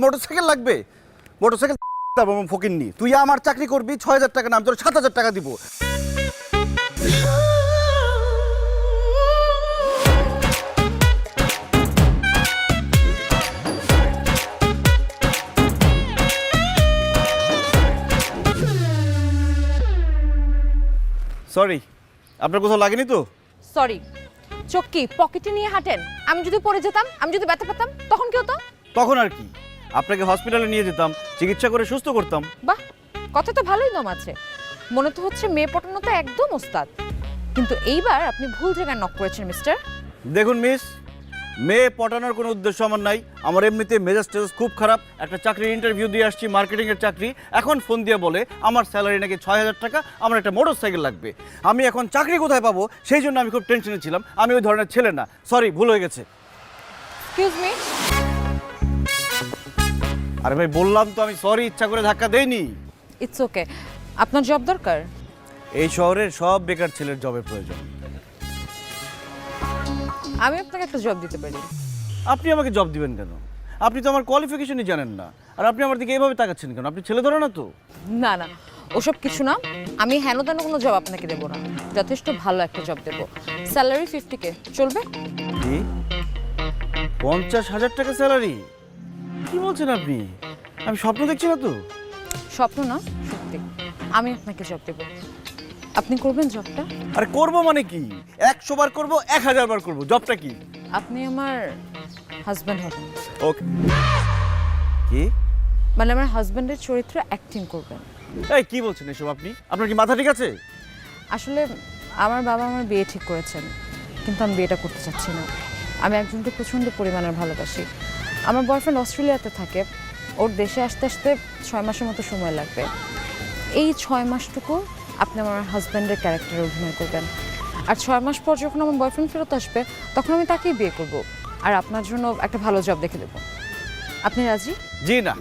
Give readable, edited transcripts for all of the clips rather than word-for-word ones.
Motorcycle লাগবে? Motorcycle ফকিন্নি, তুই আমার চাকরি করবি ৬,০০০ টাকা, না আমি তোর ৭,০০০ টাকা দিব। সরি, আপনার কোথাও লাগেনি তো? সরি, চোখ কি পকেটে নিয়ে হাঁটেন? আমি যদি পড়ে যেতাম, আমি যদি ব্যথা পেতাম, তখন কি হতো? তখন আর কি, আপনাকে হসপিটালে নিয়ে যেতাম, চিকিৎসা করে সুস্থ করতাম। বাহ, কথা তো ভালোই দম আছে। মনে তো হচ্ছে মেয়ে পটানো তো একদম ওস্তাদ। কিন্তু এইবার আপনি ভুল জায়গায় নক করেছেন মিস্টার। দেখুন মিস, মেয়ে পটানোর কোনো উদ্দেশ্য আমার নাই। আমার এমনিতে মেজাজ টেজাজ খুব খারাপ। একটা চাকরির ইন্টারভিউ দিয়ে আসছি, মার্কেটিংয়ের চাকরি। এখন ফোন দিয়ে বলে আমার স্যালারি নাকি ৬,০০০ টাকা, আমার একটা মোটর সাইকেল লাগবে। আমি এখন চাকরি কোথায় পাবো সেই জন্য আমি খুব টেনশনে ছিলাম। আমি ওই ধরনের ছেলে না, সরি, ভুল হয়ে গেছে। Excuse me. আরে ভাই, বললাম তো আমি সরি, ইচ্ছা করে ধাক্কা দেইনি। It's okay. আপনার জব দরকার? এই শহরের সব বেকার ছেলের জবের প্রয়োজন। আমি আপনাকে একটা জব দিতে পারি। আপনি আমাকে জব দিবেন কেন? আপনি তো আমার কোয়ালিফিকেশনই জানেন না। আর আপনি আমার দিকে এভাবে তাকাচ্ছেন কেন? আপনি ছেলে ধরে না তো? না না, ওসব কিছু না। আমি হেন তেন কোনো জব আপনাকে দেবো না, যথেষ্ট ভালো একটা জব দেবো। স্যালারি 50K চলবে? কি ৫০,০০০ টাকা স্যালারি? কি বলছেন আপনি? আমি স্বপ্ন দেখছি না তো? স্বপ্ন না, সত্যি। আমি আপনাকে জব দেবো, আপনি করবেন জবটা? আরে করবো মানে কি? ১০০ বার করবো, ১০০০ বার করবো। জবটা কি? আপনি আমার হাজব্যান্ড হবেন। ওকে। কি? মানে আমার হাজব্যান্ডের চরিত্র অ্যাক্টিং করবেন। এই কি বলছেন এসব আপনি? আপনার কি মাথা ঠিক আছে? আসলে আমার বাবা আমার বিয়ে ঠিক করেছেন, কিন্তু আমি বিয়েটা করতে চাচ্ছি না। আমি একজনকে প্রচণ্ড পরিমাণের ভালোবাসি। আমার বয়ফ্রেন্ড অস্ট্রেলিয়াতে থাকে, ওর দেশে আসতে আসতে ৬ মাসের মতো সময় লাগবে। এই ৬ মাসটুকু আপনি আমার হাজব্যান্ডের ক্যারেক্টারে অভিনয় করবেন। আর ৬ মাস পর যখন আমার বয়ফ্রেন্ড ফেরত আসবে, তখন আমি তাকেই বিয়ে করব। আর আপনার জন্য একটা ভালো জব দেখে দেবো। আপনি রাজি? জি না,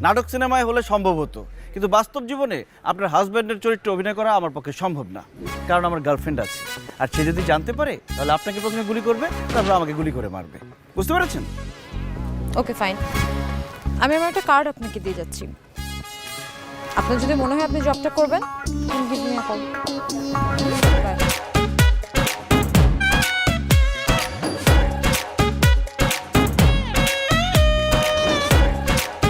নাটক সিনেমায় হলে সম্ভব হতো, কিন্তু বাস্তব জীবনে আপনার হাজব্যান্ডের চরিত্রে অভিনয় করা আমার পক্ষে সম্ভব না। কারণ আমার গার্লফ্রেন্ড আছে, আর সে যদি জানতে পারে তাহলে আপনাকে প্রথমে গুলি করবে, তারপর আমাকে গুলি করে মারবে। বুঝতে পেরেছেন? ওকে ফাইন, আমি আমার একটা কার্ড আপনাকে দিয়ে যাচ্ছি। আপনার যদি মনে হয় আপনি জবটা করবেন, give me a call. By.